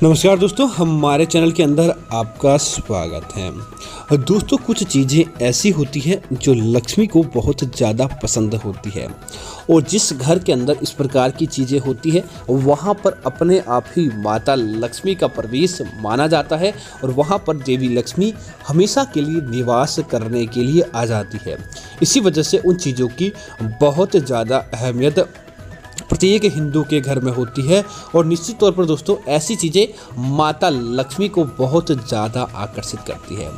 नमस्कार दोस्तों, हमारे चैनल के अंदर आपका स्वागत है। दोस्तों, कुछ चीज़ें ऐसी होती हैं जो लक्ष्मी को बहुत ज़्यादा पसंद होती है और जिस घर के अंदर इस प्रकार की चीज़ें होती है वहाँ पर अपने आप ही माता लक्ष्मी का प्रवेश माना जाता है और वहाँ पर देवी लक्ष्मी हमेशा के लिए निवास करने के लिए आ जाती है। इसी वजह से उन चीज़ों की बहुत ज़्यादा अहमियत प्रत्येक हिंदू के घर में होती है और निश्चित तौर पर दोस्तों ऐसी चीज़ें माता लक्ष्मी को बहुत ज़्यादा आकर्षित करती है।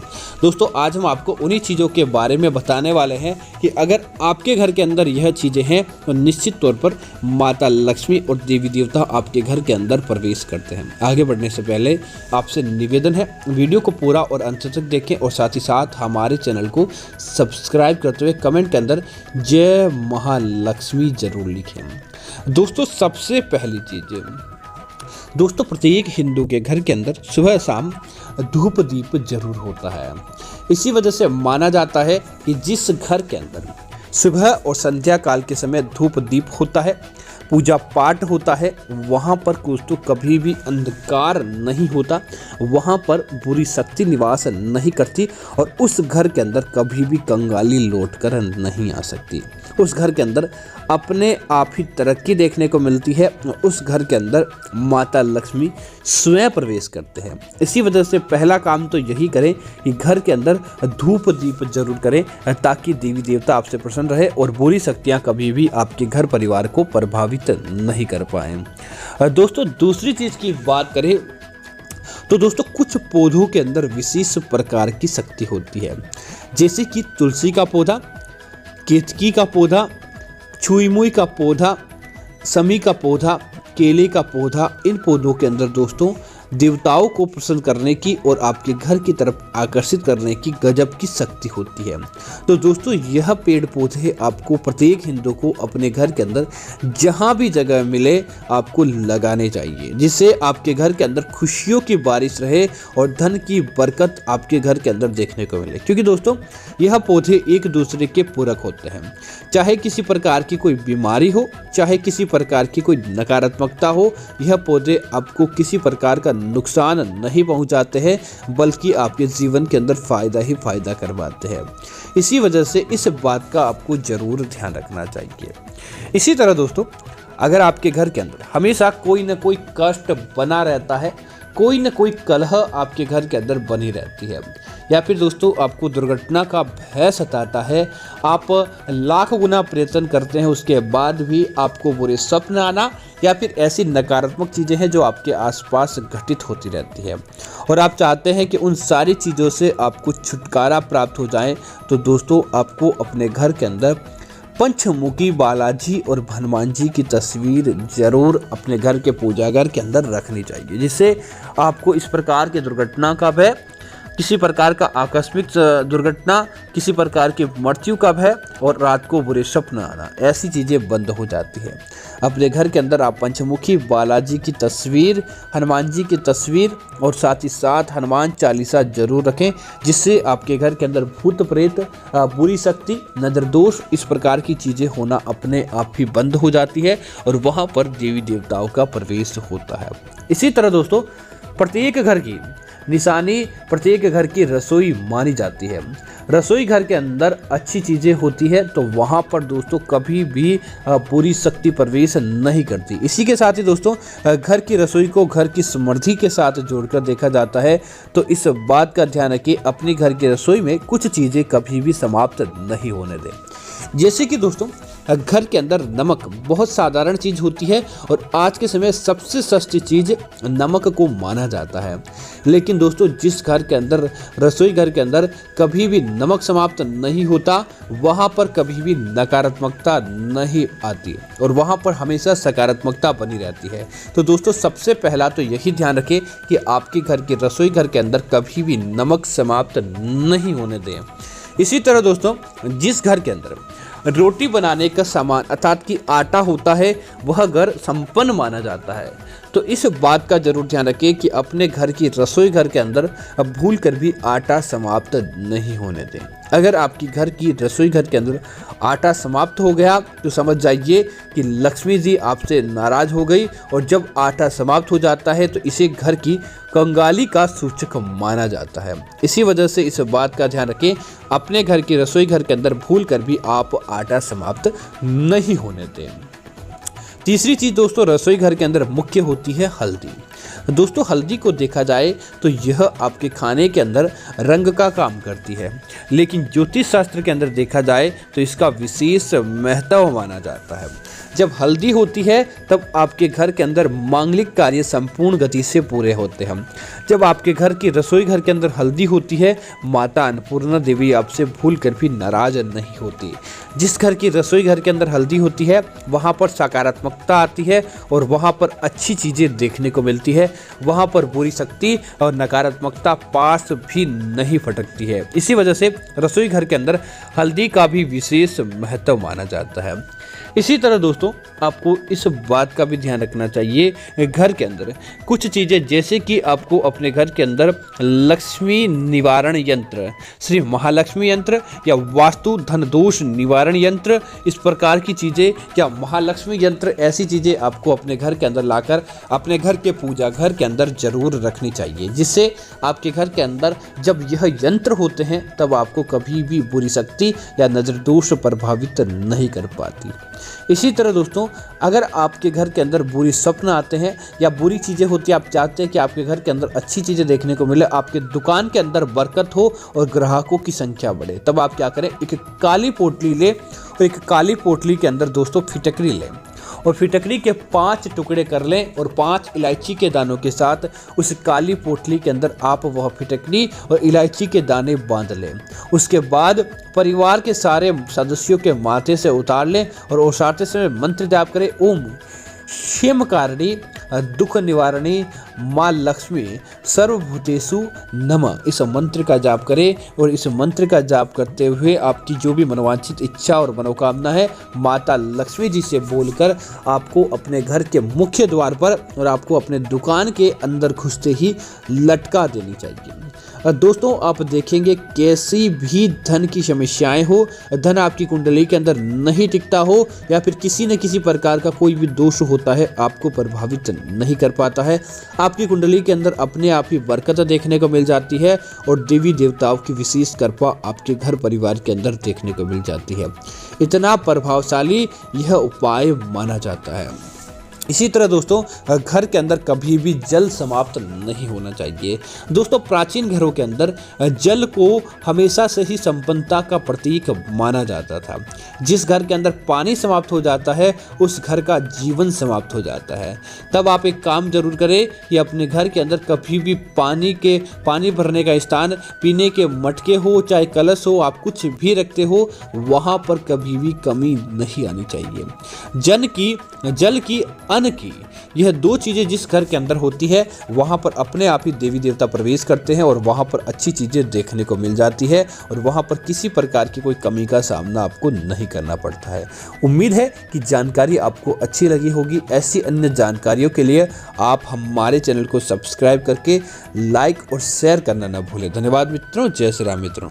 दोस्तों, आज हम आपको उन्हीं चीज़ों के बारे में बताने वाले हैं कि अगर आपके घर के अंदर यह चीज़ें हैं तो निश्चित तौर पर माता लक्ष्मी और देवी देवता आपके घर के अंदर प्रवेश करते हैं। आगे बढ़ने से पहले आपसे निवेदन है, वीडियो को पूरा और अंत तक देखें और साथ ही साथ हमारे चैनल को सब्सक्राइब करते हुए कमेंट के अंदर जय महालक्ष्मी जरूर लिखें। दोस्तों, सबसे पहली चीज़ दोस्तों, प्रत्येक हिंदू के घर के अंदर सुबह शाम धूप दीप जरूर होता है। इसी वजह से माना जाता है कि जिस घर के अंदर सुबह और संध्या काल के समय धूप दीप होता है, पूजा पाठ होता है, वहाँ पर दोस्तों कभी भी अंधकार नहीं होता, वहाँ पर बुरी शक्ति निवास नहीं करती और उस घर के अंदर कभी भी कंगाली लौट कर नहीं आ सकती। उस घर के अंदर अपने आप ही तरक्की देखने को मिलती है। उस घर के अंदर माता लक्ष्मी स्वयं प्रवेश करते हैं। इसी वजह से पहला काम तो यही करें कि घर के अंदर धूप दीप जरूर करें ताकि देवी देवता आपसे प्रसन्न रहे और बुरी शक्तियां कभी भी आपके घर परिवार को प्रभावित नहीं कर पाएं। दोस्तों, दूसरी चीज़ की बात करें तो दोस्तों कुछ पौधों के अंदर विशेष प्रकार की शक्ति होती है, जैसे कि तुलसी का पौधा, केतकी का पौधा, छुई मुई का पौधा, समी का पौधा, केले का पौधा। इन पौधों के अंदर दोस्तों देवताओं को प्रसन्न करने की और आपके घर की तरफ आकर्षित करने की गजब की शक्ति होती है। तो दोस्तों, यह पेड़ पौधे आपको प्रत्येक हिंदू को अपने घर के अंदर जहां भी जगह मिले आपको लगाने चाहिए, जिससे आपके घर के अंदर खुशियों की बारिश रहे और धन की बरकत आपके घर के अंदर देखने को मिले। क्योंकि दोस्तों यह पौधे एक दूसरे के पूरक होते हैं। चाहे किसी प्रकार की कोई बीमारी हो, चाहे किसी प्रकार की कोई नकारात्मकता हो, यह पौधे आपको किसी प्रकार का नुकसान नहीं पहुंचाते हैं, बल्कि आपके जीवन के अंदर फायदा ही फायदा करवाते हैं। इसी वजह से इस बात का आपको जरूर ध्यान रखना चाहिए। इसी तरह दोस्तों, अगर आपके घर के अंदर हमेशा कोई ना कोई कष्ट बना रहता है, कोई ना कोई कलह आपके घर के अंदर बनी रहती है, या फिर दोस्तों आपको दुर्घटना का भय सताता है, आप लाख गुना प्रयत्न करते हैं उसके बाद भी आपको बुरे स्वप्न आना या फिर ऐसी नकारात्मक चीज़ें हैं जो आपके आसपास घटित होती रहती है और आप चाहते हैं कि उन सारी चीज़ों से आपको छुटकारा प्राप्त हो जाए, तो दोस्तों आपको अपने घर के अंदर पंचमुखी बालाजी और हनुमान जी की तस्वीर जरूर अपने घर के पूजा घर के अंदर रखनी चाहिए, जिससे आपको इस प्रकार की दुर्घटना का भय, किसी प्रकार का आकस्मिक दुर्घटना, किसी प्रकार की मृत्यु का भय और रात को बुरे स्वप्न आना, ऐसी चीज़ें बंद हो जाती है। अपने घर के अंदर आप पंचमुखी बालाजी की तस्वीर, हनुमान जी की तस्वीर और साथ ही साथ हनुमान चालीसा जरूर रखें, जिससे आपके घर के अंदर भूत प्रेत, बुरी शक्ति, नजर दोष, इस प्रकार की चीज़ें होना अपने आप ही बंद हो जाती है और वहाँ पर देवी देवताओं का प्रवेश होता है। इसी तरह दोस्तों प्रत्येक घर की निशानी, प्रत्येक घर की रसोई मानी जाती है। रसोई घर के अंदर अच्छी चीज़ें होती है तो वहाँ पर दोस्तों कभी भी बुरी शक्ति प्रवेश नहीं करती। इसी के साथ ही दोस्तों घर की रसोई को घर की समृद्धि के साथ जोड़कर देखा जाता है, तो इस बात का ध्यान रखिए अपनी घर की रसोई में कुछ चीज़ें कभी भी समाप्त नहीं होने दें। जैसे कि दोस्तों घर के अंदर नमक बहुत साधारण चीज़ होती है और आज के समय सबसे सस्ती चीज़ नमक को माना जाता है, लेकिन दोस्तों जिस घर के अंदर, रसोई घर के अंदर कभी भी नमक समाप्त नहीं होता, वहाँ पर कभी भी नकारात्मकता नहीं आती और वहाँ पर हमेशा सकारात्मकता बनी रहती है। तो दोस्तों सबसे पहला तो यही ध्यान रखें कि आपके घर के रसोई घर के अंदर कभी भी नमक समाप्त नहीं होने दें। इसी तरह दोस्तों जिस घर के अंदर रोटी बनाने का सामान अर्थात कि आटा होता है, वह घर संपन्न माना जाता है। तो इस बात का जरूर ध्यान रखें कि अपने घर की रसोई घर के अंदर अब भूल कर भी आटा समाप्त नहीं होने दें। अगर आपकी घर की रसोई घर के अंदर आटा समाप्त हो गया तो समझ जाइए कि लक्ष्मी जी आपसे नाराज हो गई, और जब आटा समाप्त हो जाता है तो इसे घर की कंगाली का सूचक माना जाता है। इसी वजह से इस बात का ध्यान रखें, अपने घर की रसोई घर के अंदर भूल कर भी आप आटा समाप्त नहीं होने दें। तीसरी चीज़ दोस्तों रसोई घर के अंदर मुख्य होती है हल्दी। दोस्तों हल्दी को देखा जाए तो यह आपके खाने के अंदर रंग का काम करती है, लेकिन ज्योतिष शास्त्र के अंदर देखा जाए तो इसका विशेष महत्व माना जाता है। जब हल्दी होती है तब आपके घर के अंदर मांगलिक कार्य संपूर्ण गति से पूरे होते हैं। जब आपके घर की रसोई घर के अंदर हल्दी होती है, माता अन्नपूर्णा देवी आपसे भूल कर भी नाराज नहीं होती। जिस घर की रसोई घर के अंदर हल्दी होती है वहाँ पर सकारात्मकता आती है और वहाँ पर अच्छी चीज़ें देखने को मिलती है। वहाँ पर बुरी शक्ति और नकारात्मकता पास भी नहीं फटकती है। इसी वजह से रसोई घर के अंदर हल्दी का भी विशेष महत्व माना जाता है। इसी तरह दोस्तों आपको इस बात का भी ध्यान रखना चाहिए, घर के अंदर कुछ चीज़ें जैसे कि आपको अपने घर के अंदर लक्ष्मी निवारण यंत्र, श्री महालक्ष्मी यंत्र या वास्तु धन दोष निवारण यंत्र, इस प्रकार की चीज़ें या महालक्ष्मी यंत्र, ऐसी चीज़ें आपको अपने घर के अंदर लाकर अपने घर के पूजा घर के अंदर जरूर रखनी चाहिए, जिससे आपके घर के अंदर जब यह यंत्र होते हैं तब आपको कभी भी बुरी शक्ति या नजर दोष प्रभावित नहीं कर पाती। इसी तरह दोस्तों अगर आपके घर के अंदर बुरी स्वप्न आते हैं या बुरी चीज़ें होती हैं, आप चाहते हैं कि आपके घर के अंदर अच्छी चीज़ें देखने को मिले, आपके दुकान के अंदर बरकत हो और ग्राहकों की संख्या बढ़े, तब आप क्या करें, एक काली पोटली लें और एक काली पोटली के अंदर दोस्तों फिटकरी लें और फिटकरी के 5 टुकड़े कर लें और 5 इलायची के दानों के साथ उस काली पोटली के अंदर आप वह फिटकरी और इलायची के दाने बांध लें। उसके बाद परिवार के सारे सदस्यों के माथे से उतार लें और उतारते समय मंत्र जाप करें, ओम क्षेमकारिणी दुख निवारणी माँ लक्ष्मी सर्वभूतेषु नमः। इस मंत्र का जाप करें और इस मंत्र का जाप करते हुए आपकी जो भी मनोवांछित इच्छा और मनोकामना है माता लक्ष्मी जी से बोलकर आपको अपने घर के मुख्य द्वार पर और आपको अपने दुकान के अंदर घुसते ही लटका देनी चाहिए। दोस्तों आप देखेंगे कैसी भी धन की समस्याएं हो, धन आपकी कुंडली के अंदर नहीं टिकता हो या फिर किसी न किसी प्रकार का कोई भी दोष होता है, आपको प्रभावित नहीं कर पाता है। आपकी कुंडली के अंदर अपने आप ही बरकत देखने को मिल जाती है और देवी देवताओं की विशेष कृपा आपके घर परिवार के अंदर देखने को मिल जाती है। इतना प्रभावशाली यह उपाय माना जाता है। इसी तरह दोस्तों घर के अंदर कभी भी जल समाप्त नहीं होना चाहिए। दोस्तों प्राचीन घरों के अंदर जल को हमेशा से ही संपन्नता का प्रतीक माना जाता था। जिस घर के अंदर पानी समाप्त हो जाता है उस घर का जीवन समाप्त हो जाता है। तब आप एक काम जरूर करें कि अपने घर के अंदर कभी भी पानी भरने का स्थान, पीने के मटके हो चाहे कलश हो, आप कुछ भी रखते हो, वहाँ पर कभी भी कमी नहीं आनी चाहिए। जल की अन्न की, यह 2 चीज़ें जिस घर के अंदर होती है वहाँ पर अपने आप ही देवी देवता प्रवेश करते हैं और वहाँ पर अच्छी चीज़ें देखने को मिल जाती है और वहाँ पर किसी प्रकार की कोई कमी का सामना आपको नहीं करना पड़ता है। उम्मीद है कि जानकारी आपको अच्छी लगी होगी। ऐसी अन्य जानकारियों के लिए आप हमारे चैनल को सब्सक्राइब करके लाइक और शेयर करना न भूलें। धन्यवाद मित्रों। जय श्री राम मित्रों।